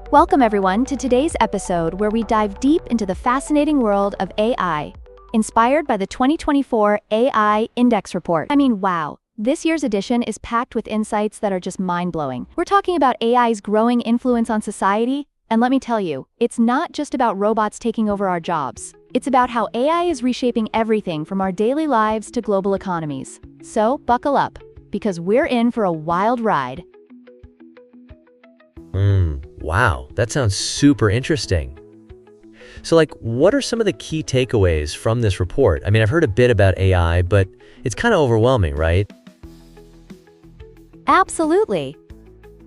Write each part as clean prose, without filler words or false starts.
Welcome everyone to today's episode where we dive deep into the fascinating world of AI, inspired by the 2024 AI Index Report. Wow, this year's edition is packed with insights that are just mind-blowing. We're talking about AI's growing influence on society, and let me tell you, it's not just about robots taking over our jobs. It's about how AI is reshaping everything from our daily lives to global economies. So, buckle up, because we're in for a wild ride. Wow, that sounds super interesting. So what are some of the key takeaways from this report? I've heard a bit about AI, but it's kind of overwhelming, right? Absolutely.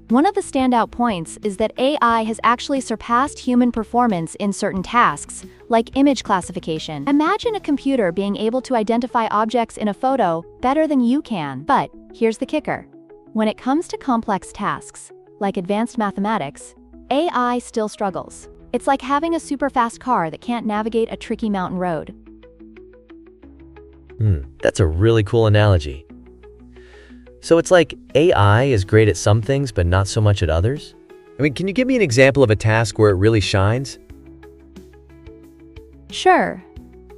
One of the standout points is that AI has actually surpassed human performance in certain tasks, like image classification. Imagine a computer being able to identify objects in a photo better than you can. But here's the kicker. When it comes to complex tasks, like advanced mathematics, AI still struggles. It's like having a super fast car that can't navigate a tricky mountain road. That's a really cool analogy. So it's like AI is great at some things, but not so much at others? Can you give me an example of a task where it really shines? Sure.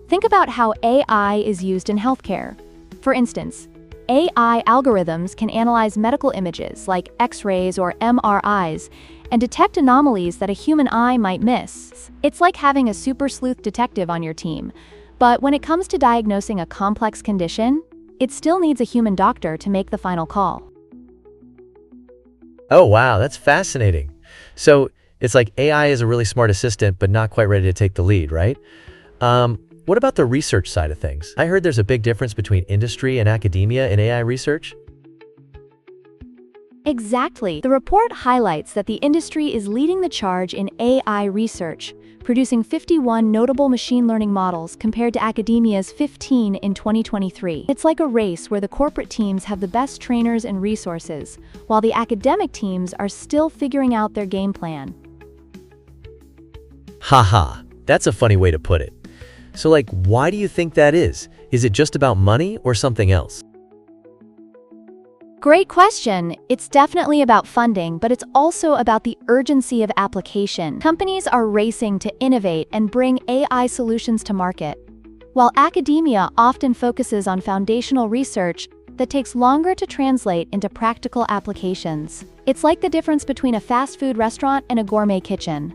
Think about how AI is used in healthcare. For instance, AI algorithms can analyze medical images like X-rays or MRIs and detect anomalies that a human eye might miss. It's like having a super sleuth detective on your team. But when it comes to diagnosing a complex condition, it still needs a human doctor to make the final call. Oh, wow, that's fascinating. So it's like AI is a really smart assistant, but not quite ready to take the lead, right? What about the research side of things? I heard there's a big difference between industry and academia in AI research. Exactly. The report highlights that the industry is leading the charge in AI research, producing 51 notable machine learning models compared to academia's 15 in 2023. It's like a race where the corporate teams have the best trainers and resources, while the academic teams are still figuring out their game plan. Haha, that's a funny way to put it. So why do you think that is? Is it just about money or something else? Great question. It's definitely about funding, but it's also about the urgency of application. Companies are racing to innovate and bring AI solutions to market, while academia often focuses on foundational research that takes longer to translate into practical applications. It's like the difference between a fast food restaurant and a gourmet kitchen.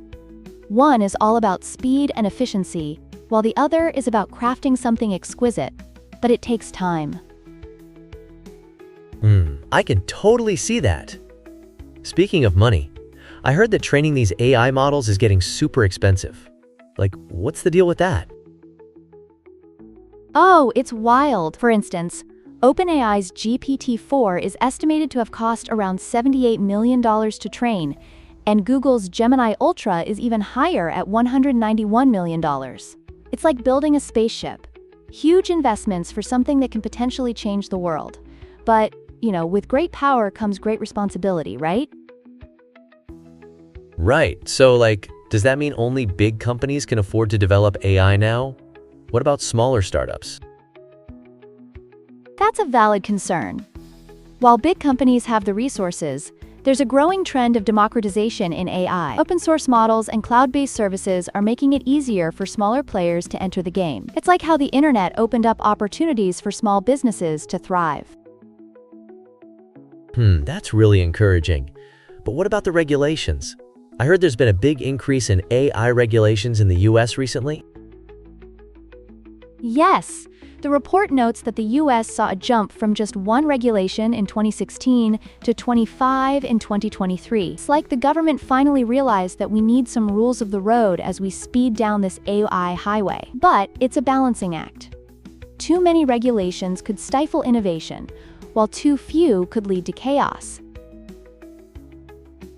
One is all about speed and efficiency, while the other is about crafting something exquisite, but it takes time. I can totally see that. Speaking of money, I heard that training these AI models is getting super expensive. What's the deal with that? Oh, it's wild. For instance, OpenAI's GPT-4 is estimated to have cost around $78 million to train, and Google's Gemini Ultra is even higher at $191 million. It's like building a spaceship. Huge investments for something that can potentially change the world. But, with great power comes great responsibility, right? Right. So does that mean only big companies can afford to develop AI now? What about smaller startups? That's a valid concern. While big companies have the resources, there's a growing trend of democratization in AI. Open source models and cloud-based services are making it easier for smaller players to enter the game. It's like how the internet opened up opportunities for small businesses to thrive. That's really encouraging. But what about the regulations? I heard there's been a big increase in AI regulations in the US recently. Yes. The report notes that the US saw a jump from just one regulation in 2016 to 25 in 2023. It's like the government finally realized that we need some rules of the road as we speed down this AI highway. But it's a balancing act. Too many regulations could stifle innovation, while too few could lead to chaos.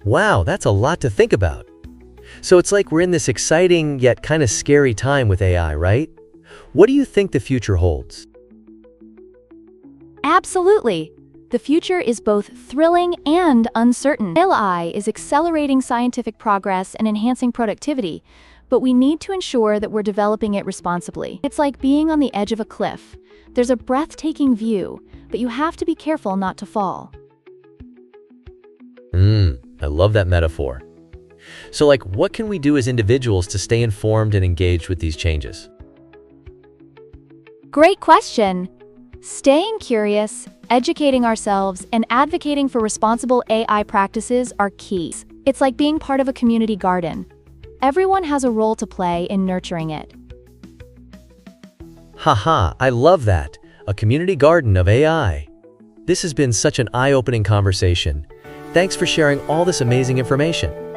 Wow, that's a lot to think about. So it's like we're in this exciting yet kind of scary time with AI, right? What do you think the future holds? Absolutely. The future is both thrilling and uncertain. AI is accelerating scientific progress and enhancing productivity, but we need to ensure that we're developing it responsibly. It's like being on the edge of a cliff. There's a breathtaking view, but you have to be careful not to fall. I love that metaphor. So like, what can we do as individuals to stay informed and engaged with these changes? Great question. Staying curious, educating ourselves, and advocating for responsible AI practices are keys. It's like being part of a community garden. Everyone has a role to play in nurturing it. Haha, I love that. A community garden of AI. This has been such an eye-opening conversation. Thanks for sharing all this amazing information.